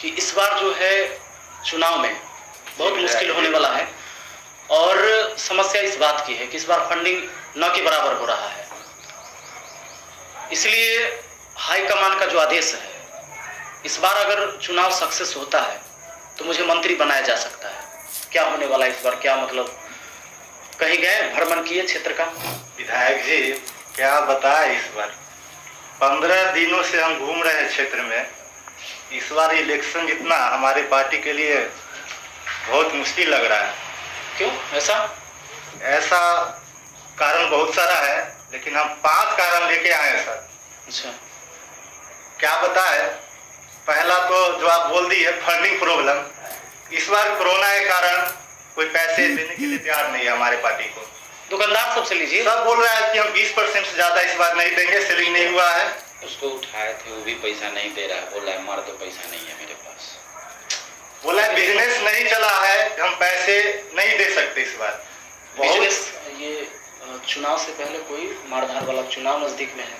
कि इस बार जो है चुनाव में बहुत मुश्किल होने वाला है और समस्या इस बात की है कि इस बार फंडिंग न के बराबर हो रहा है। इसलिए हाईकमान का जो आदेश है, इस बार अगर चुनाव सक्सेस होता है तो मुझे मंत्री बनाया जा सकता है। क्या होने वाला है इस बार, क्या मतलब कहीं गए भ्रमण किए क्षेत्र का? विधायक जी क्या बताए, इस बार 15 दिनों से हम घूम रहे हैं क्षेत्र में। इस बार इलेक्शन जितना हमारे पार्टी के लिए बहुत मुश्किल लग रहा है। क्यों ऐसा? ऐसा कारण बहुत सारा है, लेकिन हम 5 कारण लेके आए हैं सर। अच्छा, क्या बताए? पहला तो जो आप बोल दी है फंडिंग प्रॉब्लम। इस बार कोरोना के कारण कोई पैसे देने के लिए तैयार नहीं है हमारे पार्टी को। दुकानदार सबसे लीजिए, सब बोल रहा है कि हम 20% से ज्यादा इस बार नहीं देंगे, सेलिंग नहीं हुआ है। उसको उठाए थे, वो भी पैसा नहीं दे रहा है, बोला है मार दो, पैसा नहीं है मेरे पास। बोला है बिजनेस नहीं चला है, हम पैसे नहीं दे सकते इस बार। बिजनेस ये चुनाव से पहले कोई मारधार वाला, चुनाव नजदीक में है,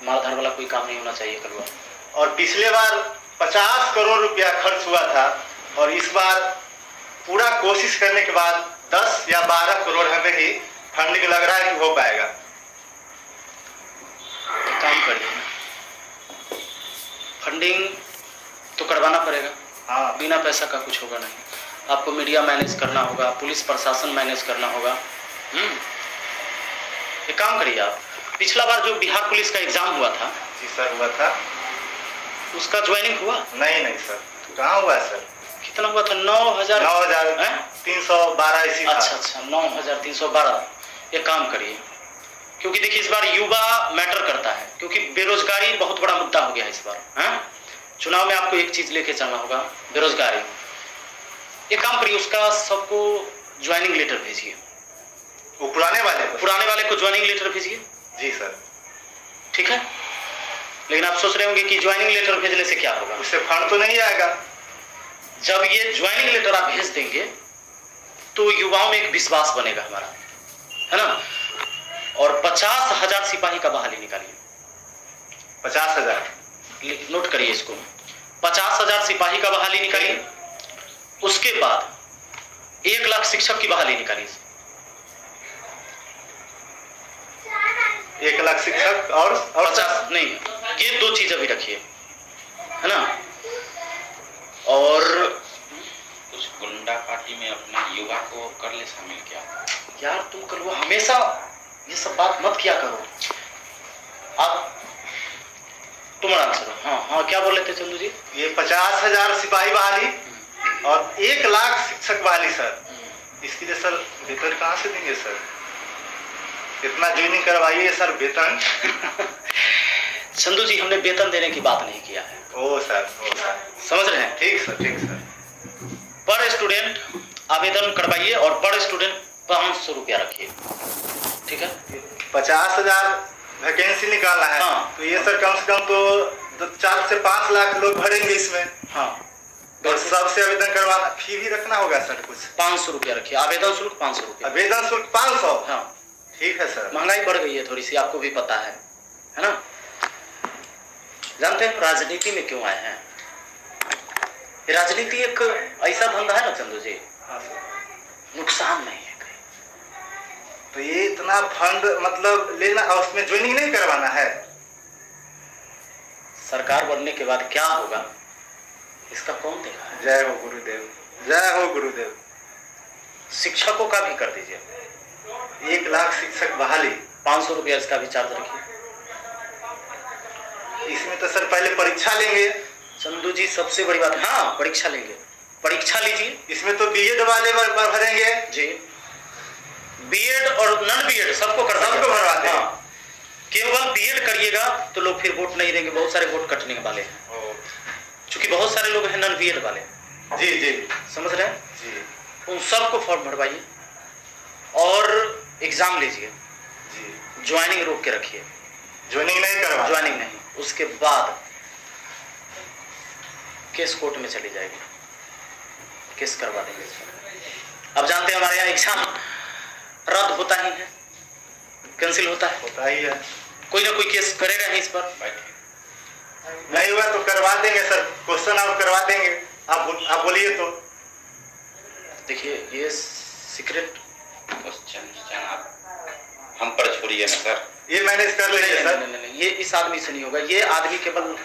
मारधार वाला कोई काम नहीं होना चाहिए कलवा। और पिछले बार 50 करोड़ रुपया खर्च हुआ था और इस बार पूरा कोशिश करने के बाद 10 या 12 करोड़ हमें ही फंडिंग लग रहा है कि हो पाएगा। तो काम करिए, फंडिंग तो करवाना पड़ेगा। हाँ, बिना पैसा का कुछ होगा नहीं। आपको मीडिया मैनेज करना होगा, पुलिस प्रशासन मैनेज करना होगा। एक काम करिए आप, पिछला बार जो बिहार पुलिस का एग्जाम हुआ था, जी सर हुआ था। उसका ज्वाइनिंग हुआ? नहीं सर, कहाँ हुआ सर? कितना हुआ था? 9,312 इसी था। अच्छा 9,312। एक काम करिए, क्योंकि देखिए इस बार युवा मैटर करता है, क्योंकि बेरोजगारी बहुत बड़ा मुद्दा हो गया है इस बार। चुनाव में आपको एक चीज लेके चलना होगा, बेरोजगारी। एक काम करिए, उसका सबको ज्वाइनिंग लेटर भेजिए। वो पुराने वाले को ज्वाइनिंग लेटर भेजिए। जी सर, ठीक है, लेकिन आप सोच रहे होंगे कि ज्वाइनिंग लेटर भेजने से क्या होगा? उससे फंड तो नहीं आएगा। जब ये ज्वाइनिंग लेटर आप भेज देंगे तो युवाओं में एक विश्वास बनेगा हमारा, है ना। और 50,000 सिपाही का बहाली निकालिए। 50,000 नोट करिए इसको, 50,000 सिपाही का बहाली निकालिए। उसके बाद 1 लाख शिक्षक की बहाली निकालिए। 1 लाख शिक्षक और 50 नहीं, ये 2 चीज अभी रखिए, है ना। और कुछ गुंडा पार्टी में अपना युवा को कर ले शामिल। क्या यार तुम करो, हमेशा ये सब बात मत किया करो आप। तुम आराम से रहो। हाँ, क्या बोल रहे थे चंदू जी? ये 50,000 सिपाही बहाली और 1 लाख शिक्षक बहाली सर। इसके लिए सर वेतन कहाँ से देंगे सर? इतना ज्वाइनिंग करवाइए सर वेतन। चंदू जी, हमने वेतन देने की बात नहीं किया है। ओ सर, समझ रहे हैं? ठीक सर। पर स्टूडेंट आवेदन करवाइए और पर स्टूडेंट 500 रुपया रखिए, ठीक है। 50,000 वैकेंसी निकालना है। हाँ। तो ये सर कम से कम तो 4 से 5 लाख लोग भरेंगे इसमें। हाँ, और सबसे आवेदन करवाना, फी भी रखना होगा सर कुछ। 500 रुपया रखिए, आवेदन शुल्क 500 रुपया। आवेदन शुल्क 500? हाँ ठीक है सर। महंगाई बढ़ गई है थोड़ी सी, आपको भी पता है ना। जानते हैं राजनीति में क्यों आए हैं? राजनीति एक ऐसा धंधा है ना चंदू जी, हाँ सर, नुकसान नहीं है कहीं। तो ये इतना फंड मतलब लेना और उसमें ज्वाइनिंग नहीं करवाना है। सरकार बनने के बाद क्या होगा इसका कौन देखा है? जय हो गुरुदेव, जय हो गुरुदेव। शिक्षकों का भी कर दीजिए, 1 लाख शिक्षक बहाली, 500 रुपया इसका भी चार्ज रखिए। इसमें तो सर पहले परीक्षा लेंगे। चंदू जी सबसे बड़ी बात, हाँ परीक्षा लेंगे, परीक्षा लीजिए। इसमें तो बीएड वाले भरेंगे जी, बीएड और नॉन बीएड सबको भरवा दें। हाँ, केवल बीएड करिएगा तो लोग फिर वोट नहीं देंगे, बहुत सारे वोट कटने वाले हैं, क्योंकि बहुत सारे लोग हैं नॉन बीएड वाले। जी समझ रहे हैं जी। उन सबको फॉर्म भरवाइए और एग्जाम लीजिए जी। ज्वाइनिंग रोक के रखिए, ज्वाइनिंग नहीं करवा, ज्वाइनिंग नहीं, उसके बाद केस कोर्ट में चली जाएगी, केस करवा देंगे। अब जानते हैं हमारे यहाँ एग्जाम रद्द होता ही है, कैंसिल होता ही है, कोई ना कोई केस करेगा ही इस पर। नहीं हुआ तो करवा देंगे सर, क्वेश्चन आउट करवा देंगे। आप बोलिए तो। देखिए ये सीक्रेट क्वेश्चन आप हम पर छोड़िए ना सर। ये मैनेज कर लीजिए सर। नहीं, ये इस आदमी से नहीं होगा। ये आदमी केवल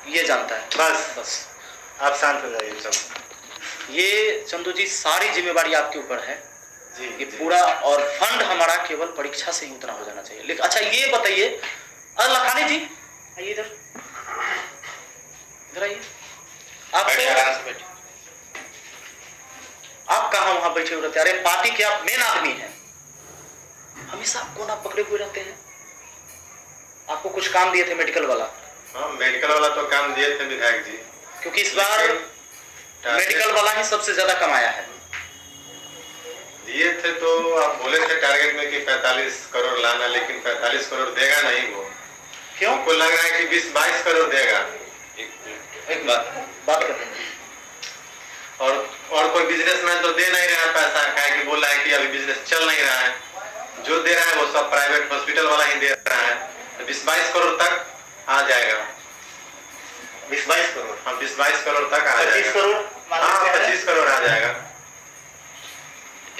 ये जानता है। बस आप शांत हो जाइए सब। ये चंदू जी सारी जिम्मेवारी आपके ऊपर है जी, ये पूरा, और फंड हमारा केवल परीक्षा से ही उतना हो जाना चाहिए। लेकिन अच्छा ये बताइए, लखानी जी आइए इधर, इधर आइए। आप आप कहाँ वहां बैठे हुए रहते? अरे पार्टी के आप मेन आदमी हैं, हमेशा आपको ना पकड़े हुए रहते हैं। आपको कुछ काम दिए थे मेडिकल वाला? हाँ, मेडिकल वाला तो काम दिए थे विधायक जी, क्योंकि इस बार मेडिकल वाला ही सबसे ज्यादा कमाया है। दिए थे तो आप बोले थे टारगेट में कि 45 करोड़ लाना, लेकिन 45 करोड़ देगा नहीं वो। क्यों? हमको लग रहा है कि 20-22 करोड़ देगा। एक बात करते हैं। और कोई बिजनेसमैन तो दे नहीं रहा है पैसा, क्या कि बोल रहा है कि अभी बिजनेस चल नहीं रहा है। जो दे रहा है वो सब प्राइवेट हॉस्पिटल वाला ही दे रहा है। 20-22 करोड़ तक आ जाएगा। 20-22 करोड़? हाँ, 20-22 करोड़ तक आ जाएगा। 25 करोड़? हाँ, 25 करोड़ आ जाएगा।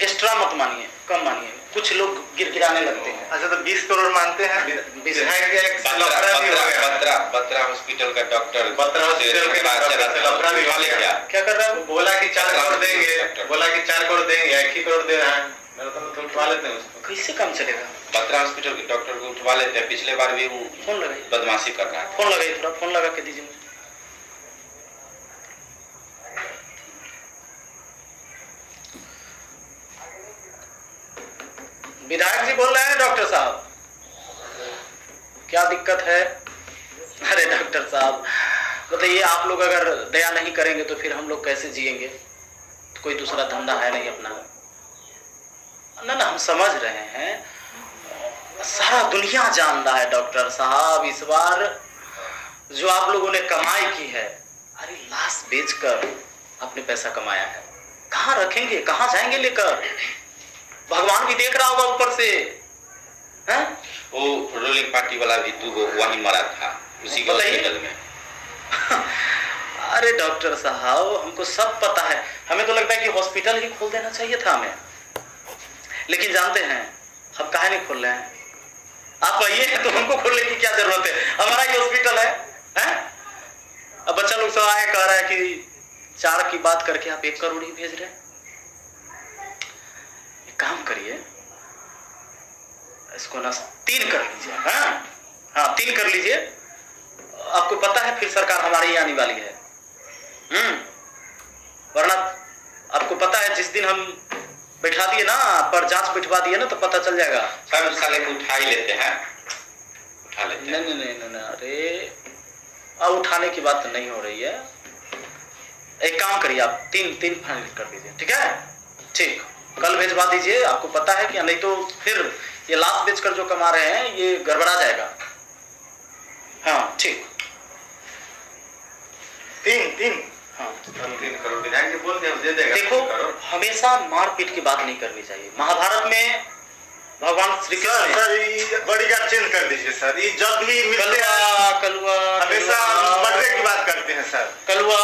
एक्स्ट्रा मत मानिए, कम मानिए, कुछ लोग गिरगिराने लगते हैं। अच्छा, तो 20 करोड़ मानते हैं? विधायक एक लफड़ा भी हो गया। बत्रा हॉस्पिटल का डॉक्टर बत्रा हॉस्पिटल के लफड़ा भी हो गया। क्या कर रहा है वो? बोला कि 4 करोड़ देंगे, बोला कि 4 करोड़ देंगे, 1 ही करोड़ दे रहा है। मेरा तो उठवा लेते हैं उसको। कैसे काम चलेगा? बत्रा हॉस्पिटल के डॉक्टर को उठवा लेते हैं। पिछले बार भी वो फोन लगाइए, बदमाशी कर रहा है। फोन लगाइए, थोड़ा फोन लगा के दीजिए मुझे। विधायक जी बोल रहे हैं डॉक्टर साहब, क्या दिक्कत है? अरे डॉक्टर साहब बताइए, आप लोग अगर दया नहीं करेंगे तो फिर हम लोग कैसे जिएंगे? कोई दूसरा धंधा है नहीं अपना। ना हम समझ रहे हैं, सारा दुनिया जान रहा है डॉक्टर साहब, इस बार जो आप लोगों ने कमाई की है, अरे लाश बेचकर आपने पैसा कमाया है, कहाँ रखेंगे, कहाँ जाएंगे लेकर? भगवान भी देख रहा होगा ऊपर से, हैं? वो रूलिंग पार्टी वाला भी 2 वहीं मरा था, उसी के हॉस्पिटल में। अरे डॉक्टर साहब हमको सब पता है, हमें तो लगता है कि हॉस्पिटल ही खोल देना चाहिए था हमें, लेकिन जानते हैं हम काहे नहीं खोल रहे हैं? आप आइए तो हमको खोलने की क्या जरूरत है, हमारा ही हॉस्पिटल है, हैं? अब बच्चा लोग सब आए कह रहा है कि 4 की बात करके आप 1 करोड़ ही भेज रहे हैं। एक काम करिए, इसको ना 3 कर लीजिए। हाँ 3 कर लीजिए। आपको पता है फिर सरकार हमारी ही आने वाली है। वरना आपको पता है जिस दिन हम बैठा दिए ना, पर जांच बिठवा दिए ना, तो पता चल जाएगा। सब साले को उठा ही लेते हैं, उठा लेते हैं। नहीं, अरे अब उठाने की बात नहीं हो रही है। एक काम करिए, आप 3 फाइनल कर दीजिए, ठीक है? ठीक, कल भेजवा दीजिए। आपको पता है कि नहीं तो फिर ये लाश बेचकर जो कमा रहे हैं ये गड़बड़ा जाएगा। हाँ ठीक, 3 हाँ 3 करोड़ विधायक जी बोल दे देगा। देखो, हमेशा मारपीट की बात नहीं करनी चाहिए। महाभारत में भगवान Shri Krishna sir bodyguard change कर दीजिए सर। ये जब भी मिलते हैं कलुआ हमेशा मर्डर की बात करते हैं सर। कलुआ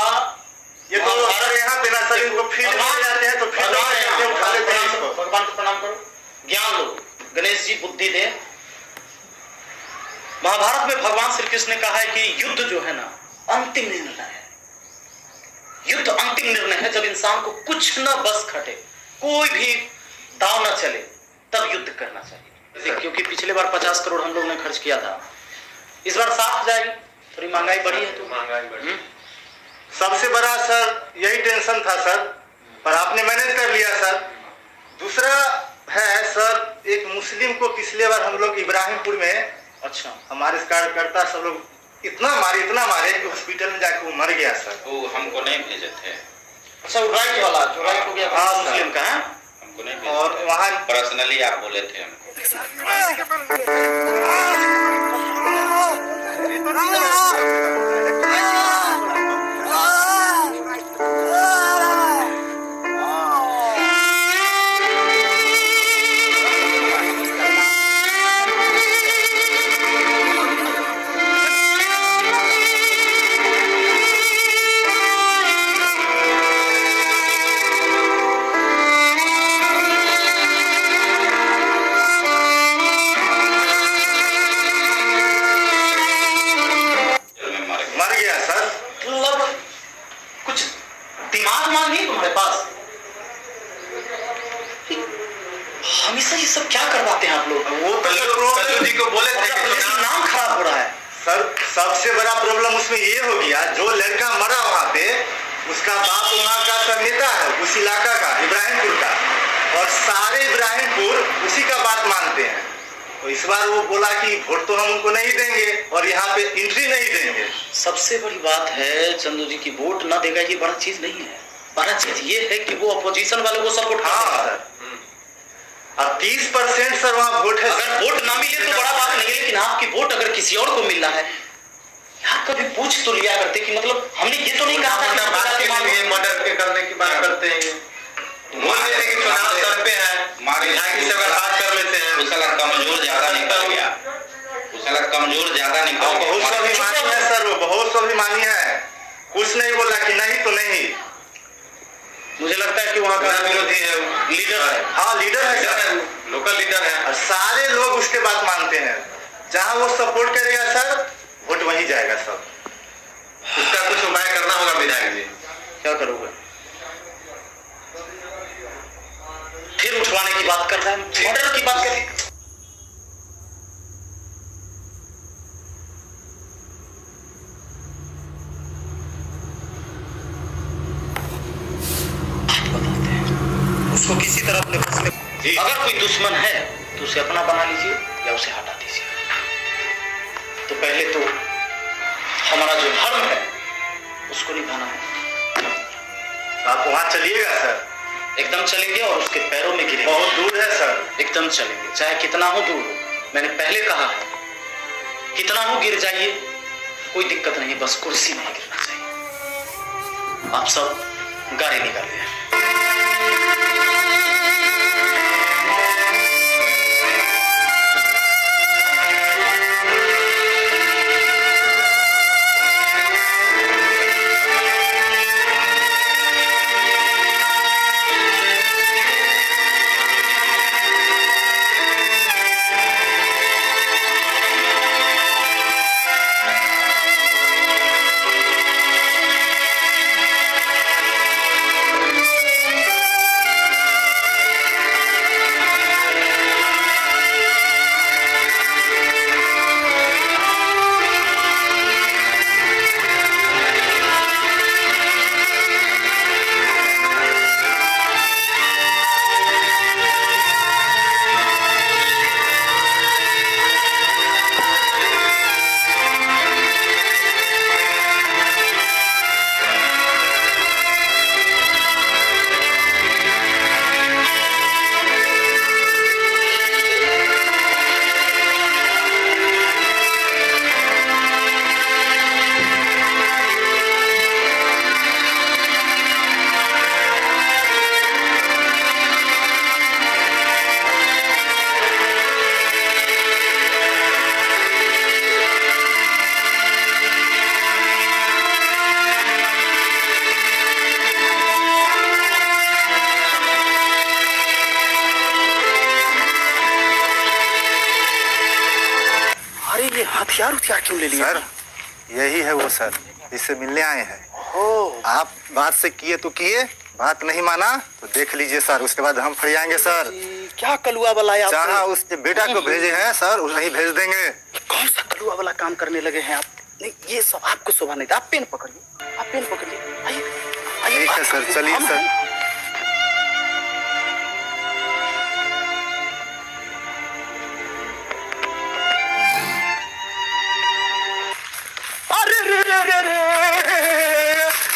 ये तो हमारे यहाँ पे ना सर, इनको फील्ड में जाते हैं तो फील्ड में उठा लेते हैं इसको। भगवान को प्रणाम करो, ज्ञान लो, गणेश जी बुद्धि दे। महाभारत में भगवान श्री कृष्ण ने कहा है कि युद्ध जो है ना अंतिम निर्णय है। युद्ध अंतिम निर्णय है, जब इंसान को कुछ न बस खटे, कोई भी दाव न चले, तब युद्ध करना चाहिए। क्योंकि पिछले बार 50 करोड़ हम लोग ने खर्च किया था, इस बार 60 जाएगी। थोड़ी महंगाई बढ़ी है तो महंगाई बढ़ी। सबसे बड़ा सर यही टेंशन था सर, पर आपने मैनेज कर लिया सर। दूसरा है सर, एक मुस्लिम को पिछले बार हम लोग इब्राहिमपुर में, अच्छा, हमारे कार्यकर्ता सब लोग इतना मारे कि हॉस्पिटल में जाके वो मर गया सर। वो हमको नहीं भेजे थे। अच्छा वो राइट वाला जो राइट हो गया था हाँ, मुस्लिम का है, हमको नहीं भेजे। और वहाँ पर्सनली आप बोले थे हमको। सब क्या करवाते हैं आप लोग? वो तो कल्लू जी को बोले थे कि चुनाव नाम खराब हो रहा है सर। सबसे बड़ा प्रॉब्लम उसमें ये हो गया, जो लड़का मरा वहाँ पे उसका बाप वहाँ का सब नेता है, उस इलाका का, इब्राहिमपुर का, और सारे इब्राहिमपुर उसी का बात मानते हैं। तो इस बार वो बोला कि वोट तो हम उनको नहीं देंगे और यहाँ पे एंट्री नहीं देंगे। सबसे बड़ी बात है चंदू जी की वोट ना देगा ये बड़ा चीज नहीं है। बड़ा चीज ये है कि वो अपोजिशन वाले को सपोर्ट हाँ करता है। सर, अब 30% सर वहाँ वोट है। अगर वोट ना मिले तो बड़ा बात नहीं है, लेकिन आपकी वोट अगर किसी और को मिल रहा है, यार कभी पूछ तो लिया करते कि मतलब हमने ये तो नहीं कहा था कि बात के लिए मर्डर के करने की बात करते हैं। बोल देते हैं कि चुनाव सर पे है, विधायक से अगर बात कर लेते हैं। वो साला कमजोर ज्यादा निकल गया, वो साला कमजोर ज्यादा निकल गया। बहुत स्वाभिमानी है सर, वो बहुत स्वाभिमानी है, कुछ नहीं बोला कि नहीं तो नहीं। मुझे लगता है कि वहाँ का विरोधी है, लीडर है। हाँ लीडर है सर, लोकल लीडर है, और सारे लोग उसके बात मानते हैं। जहाँ वो सपोर्ट करेगा सर, वोट वहीं जाएगा सब। उसका कुछ उपाय करना होगा विधायक जी। क्या करोगे? फिर उठवाने की बात कर रहा है, मर्डर की बात कर रही है। उसको किसी तरह अपने बस में, अगर कोई दुश्मन है तो उसे अपना बना लीजिए या उसे हटा दीजिए। तो पहले तो हमारा जो धर्म है उसको निभाना है। आप वहाँ चलिएगा सर, एकदम चलेंगे और उसके पैरों में गिरेंगे। बहुत दूर है सर, एकदम चलेंगे, चाहे कितना हो दूर हो। मैंने पहले कहा है, कितना हो गिर जाइए, कोई दिक्कत नहीं है, बस कुर्सी नहीं गिरना चाहिए। आप सब गाड़ी निकालिए। हथियार उथियार क्यों ले लिया? सर यही है वो सर, इससे मिलने आए हैं। आप बात से किए तो किए, बात नहीं माना तो देख लीजिए सर, उसके बाद हम फड़ जाएंगे सर। क्या कलुआ वाला जहाँ उसके बेटा को भेजे हैं सर, वहीं भेज देंगे। कौन सा कलुआ वाला काम करने लगे हैं आप? नहीं, ये सब आपको शोभा नहीं। आप पेन पकड़िए, आप पेन पकड़िए। आइए ठीक है सर, चलिए सर।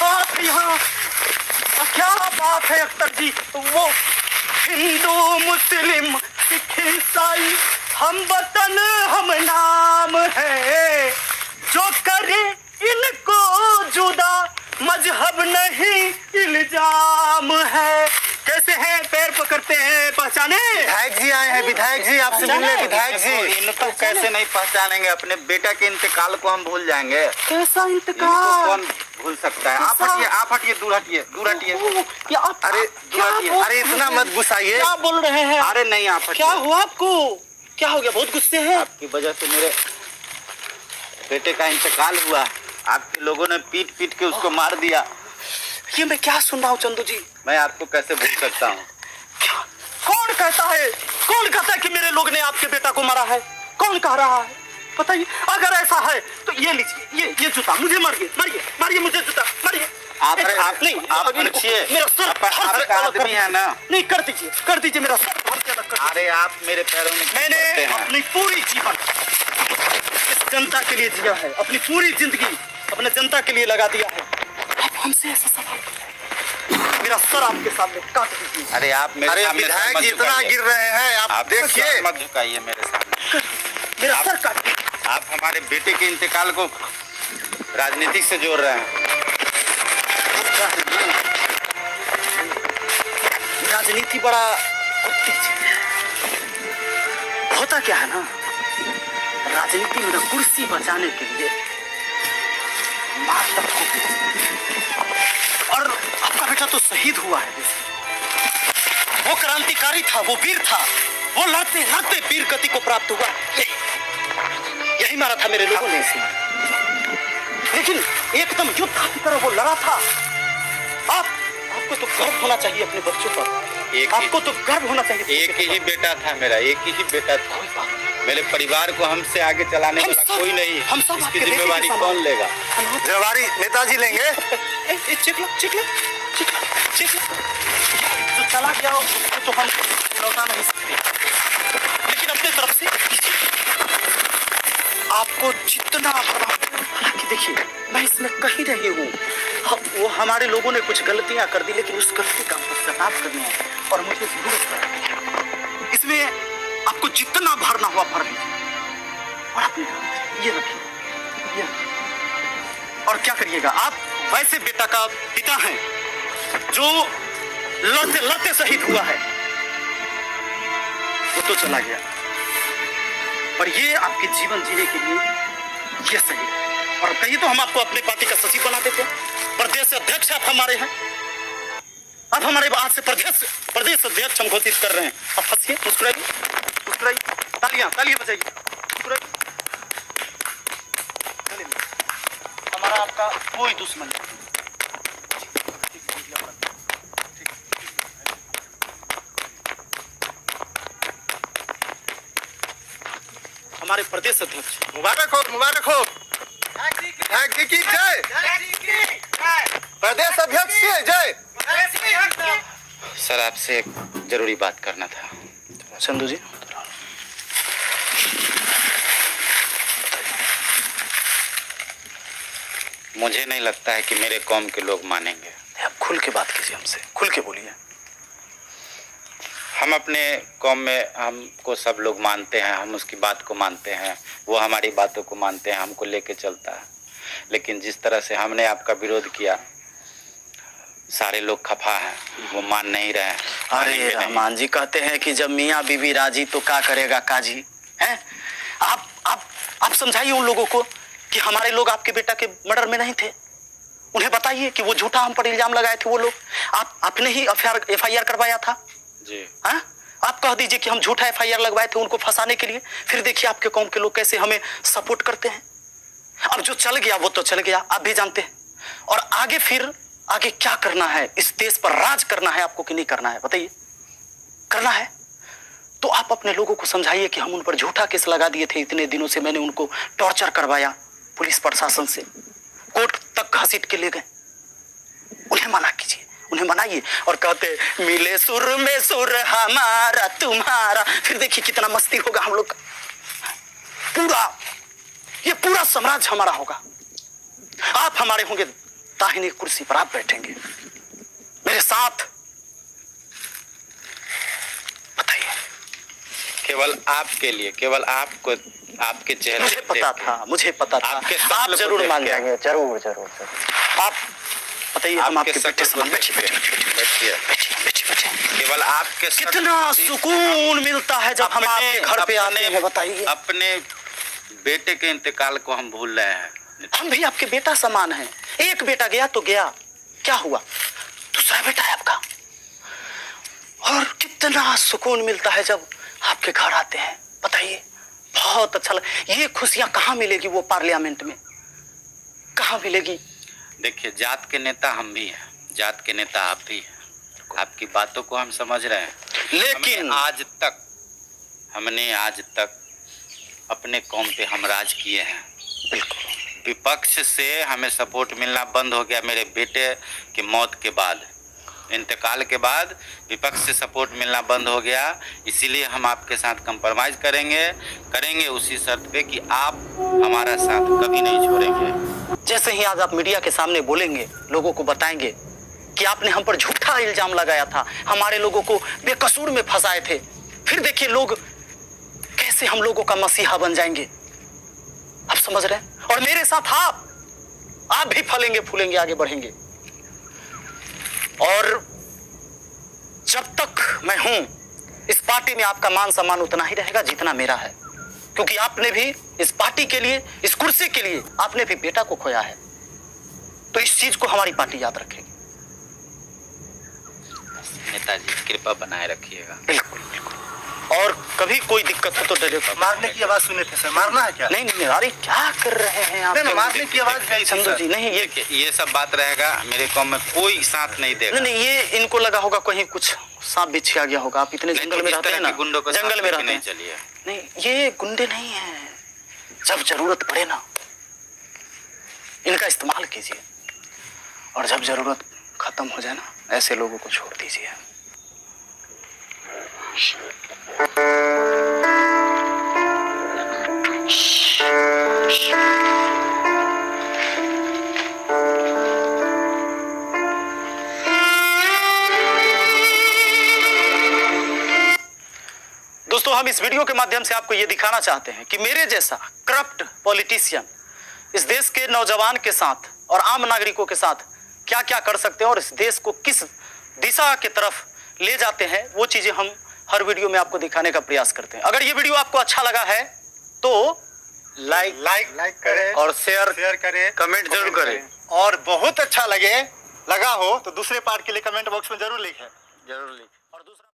आप यहाँ क्या बात है अख्तर जी? वो हिंदू मुस्लिम सिख ईसाई हम वतन हम नाम है, जो करे इनको जुदा मजहब नहीं इल्जाम है। कैसे हैं? पैर पकड़ते हैं, पहचाने? विधायक जी आए हैं, विधायक जी आपसे मिलने। विधायक जी इनको कैसे नहीं पहचानेंगे? अपने बेटा के इंतकाल को हम भूल जाएंगे? कैसा इनको इंतकाल? कौन भूल सकता है? आप हटिए, आप हटिए, दूर हटिए, दूर हटिए। अरे दूर हटिए। अरे इतना मत गुस्साइए। क्या बोल रहे हैं? अरे नहीं, आप हटिए। क्या हुआ आपको? क्या हो गया? बहुत गुस्से हैं। आपकी वजह से मेरे बेटे का इंतकाल हुआ। आपके लोगों ने पीट पीट के उसको मार दिया। ये मैं क्या सुन रहा हूँ चंदू जी? मैं आपको कैसे भूल सकता हूँ? कौन कहता है? कौन कहता है कि मेरे लोग ने आपके बेटा को मारा है? कौन कह रहा है? बताइए। अगर ऐसा है तो ये लीजिए, ये जूता मुझे मारिए, मारिए, मारिए मुझे जूता मारिए। आप नहीं, आप पूछिए, मेरा सर आप आदमी है ना? नहीं, कर दीजिए मेरा सर बहुत ज्यादा कर। अरे आप मेरे पैरों में मैंने अपनी पूरी जीवन इस जनता के लिए जिया है, अपनी पूरी जिंदगी अपने जनता के लिए लगा दिया है। आप हमसे ऐसा सवाल करते हैं? मेरा सर आपके सामने काट दीजिए। अरे आप मेरे सामने विधायक मत इतना झुकाइए। गिर रहे हैं, आप देखिए। सर मत झुकाइए मेरे सामने। मेरा सर काट दीजिए। आप हमारे बेटे के इंतकाल को राजनीति से जोड़ रहे हैं। राजनीति बड़ा कुत्ती चीज है। होता क्या है ना, राजनीति में ना कुर्सी बचाने के लिए मार तक होती है। और आपका बेटा तो शहीद हुआ है। वो क्रांतिकारी था, वो वीर था, वो लड़ते लड़ते वीर गति को प्राप्त हुआ। यही मारा था मेरे लोगों ने इसे। लेकिन एकदम युद्ध की तरह वो लड़ा था। आपको तो गर्व होना चाहिए अपने बच्चों पर। आपको तो गर्व होना चाहिए। एक ही बेटा था मेरा, एक ही बेटा था। मेरे परिवार को हमसे आगे चलाने वाला कोई नहीं। हम सब इसकी जिम्मेवारी कौन लेगा? जिम्मेवारी नेताजी लेंगे। चेक लो। जो चला गया हो तो हम लौटा नहीं सकते, लेकिन अपने तरफ से आपको जितना भरना। हालांकि देखिए, मैं इसमें कहीं नहीं हूँ। वो हमारे लोगों ने कुछ गलतियां कर दी, लेकिन उस गलती का पश्चाताप करना है और मुझे जरूरत है। इसमें आपको जितना भरना हुआ भर लीजिए और अपनी ये रखिए। और क्या करिएगा, आप वैसे बेटा का पिता हैं जो लड़ते लड़ते शहीद हुआ है। वो तो चला गया, पर ये आपके जीवन जीने के लिए ये सही है। और कहिए तो हम आपको अपने पार्टी का सचिव बना देते हैं। प्रदेश अध्यक्ष आप हमारे हैं। अब हमारे आज से प्रदेश अध्यक्ष हम घोषित कर रहे हैं। अब हंसिए, मुस्कुराइए, तालियां बजाइए, मुस्कुराइए। हमारा आपका कोई दुश्मन नहीं। हमारे प्रदेश अध्यक्ष मुबारक हो। की जय। प्रदेश अध्यक्ष की जय। सर, आपसे एक जरूरी बात करना था। चंदू जी, मुझे नहीं लगता है कि मेरे कौम के लोग मानेंगे। आप खुल के बात कीजिए हमसे, खुल के बोलिए। हम अपने कौम में हमको सब लोग मानते हैं, हम उसकी बात को मानते हैं, वो हमारी बातों को मानते हैं, हमको लेके चलता है। लेकिन जिस तरह से हमने आपका विरोध किया, सारे लोग खफा हैं, वो मान नहीं रहे हैं। अरे रहमान जी कहते हैं कि जब मियाँ बीवी राजी तो क्या करेगा काजी हैं? आप समझाइए उन लोगों को कि हमारे लोग आपके बेटा के मर्डर में नहीं थे। उन्हें बताइए कि वो झूठा हम पर इल्जाम लगाए थे वो लोग। आपने ही FIR करवाया था जी। हाँ, आप कह दीजिए कि हम झूठा FIR लगवाए थे उनको फंसाने के लिए। फिर देखिए आपके कौम के लोग कैसे हमें सपोर्ट करते हैं। अब जो चल गया वो तो चल गया, आप भी जानते हैं। और आगे क्या करना है, इस देश पर राज करना है आपको कि नहीं करना है? बताइए। करना है तो आप अपने लोगों को समझाइए कि हम उन पर झूठा केस लगा दिए थे। इतने दिनों से मैंने उनको टॉर्चर करवाया पुलिस प्रशासन से, कोर्ट तक घसीट के ले गए। उन्हें मना कीजिए, उन्हें मनाइए। और कहते मिले सुर में सुर हमारा तुम्हारा। फिर देखिए कितना मस्ती होगा हम लोग का। ये पूरा साम्राज्य हमारा होगा। आप हमारे होंगे, दाहिनी कुर्सी पर आप बैठेंगे मेरे साथ। बताइए। केवल आपके लिए, केवल आपको, आपके चेहरे मुझे पता था आप जरूर मान जाएंगे। जरूर। आप बताइए, हम आपके बेटे से बैठिए। केवल आपके कितना सुकून मिलता है जब हम आपके घर पे आते हैं। बताइए। अपने बेटे के इंतकाल को हम भूल रहे हैं। हम भी आपके बेटा समान हैं। एक बेटा गया तो गया, क्या हुआ? दूसरा बेटा है आपका। और कितना सुकून मिलता है जब आपके घर आते हैं। बताइए, बहुत अच्छा ये खुशियां कहाँ मिलेगी? वो पार्लियामेंट में कहाँ मिलेगी? देखिए, जात के नेता हम भी हैं, जात के नेता आप भी हैं। आपकी बातों को हम समझ रहे हैं। लेकिन हमने आज तक अपने कौम पे हम राज किए हैं। विपक्ष से हमें सपोर्ट मिलना बंद हो गया मेरे बेटे की मौत के बाद, इंतकाल के बाद विपक्ष से सपोर्ट मिलना बंद हो गया। इसीलिए हम आपके साथ कंप्रोमाइज़ करेंगे उसी शर्त पे कि आप हमारा साथ कभी नहीं छोड़ेंगे। जैसे ही आज आप मीडिया के सामने बोलेंगे, लोगों को बताएंगे कि आपने हम पर झूठा इल्जाम लगाया था, हमारे लोगों को बेकसूर में फंसाए थे, फिर देखिए लोग कैसे हम लोगों का मसीहा बन जाएंगे। आप समझ रहे हैं? और मेरे साथ आप भी फलेंगे फूलेंगे, आगे बढ़ेंगे। और जब तक मैं हूं इस पार्टी में आपका मान सम्मान उतना ही रहेगा जितना मेरा है, क्योंकि आपने भी इस पार्टी के लिए, इस कुर्सी के लिए आपने भी बेटा को खोया है। तो इस चीज को हमारी पार्टी याद रखेगी। नेताजी कृपा बनाए रखिएगा। बिल्कुल बिल्कुल। और कभी कोई दिक्कत हो तो डरे। मारने की आवाज सुने थे सर, मारना है क्या? नहीं, अरे क्या कर रहे हैं आप? नहीं, मारने की आवाज नहीं समझो जी, नहीं ये सब बात रहेगा। मेरे कौम में कोई साथ नहीं देगा। नहीं, ये इनको लगा होगा कहीं कुछ सांप बिछ आ गया होगा। आप इतने जंगल में रहते हैं ना, गुंडों को जंगल में रहते नहीं हैं। चलिए, नहीं, ये गुंडे नहीं हैं। जब जरूरत पड़े ना, इनका इस्तेमाल कीजिए, और जब जरूरत खत्म हो जाए ना, ऐसे लोगों को छोड़ दीजिए। दोस्तों, हम इस वीडियो के माध्यम से आपको यह दिखाना चाहते हैं कि मेरे जैसा करप्ट पॉलिटिशियन इस देश के नौजवान के साथ और आम नागरिकों के साथ क्या क्या कर सकते हैं और इस देश को किस दिशा की तरफ ले जाते हैं, वो चीजें हम हर वीडियो में आपको दिखाने का प्रयास करते हैं। अगर ये वीडियो आपको अच्छा लगा है तो लाइक करें और शेयर करें, कमेंट जरूर करें। और बहुत अच्छा लगा हो तो दूसरे पार्ट के लिए कमेंट बॉक्स में जरूर लिखें। और दूसरा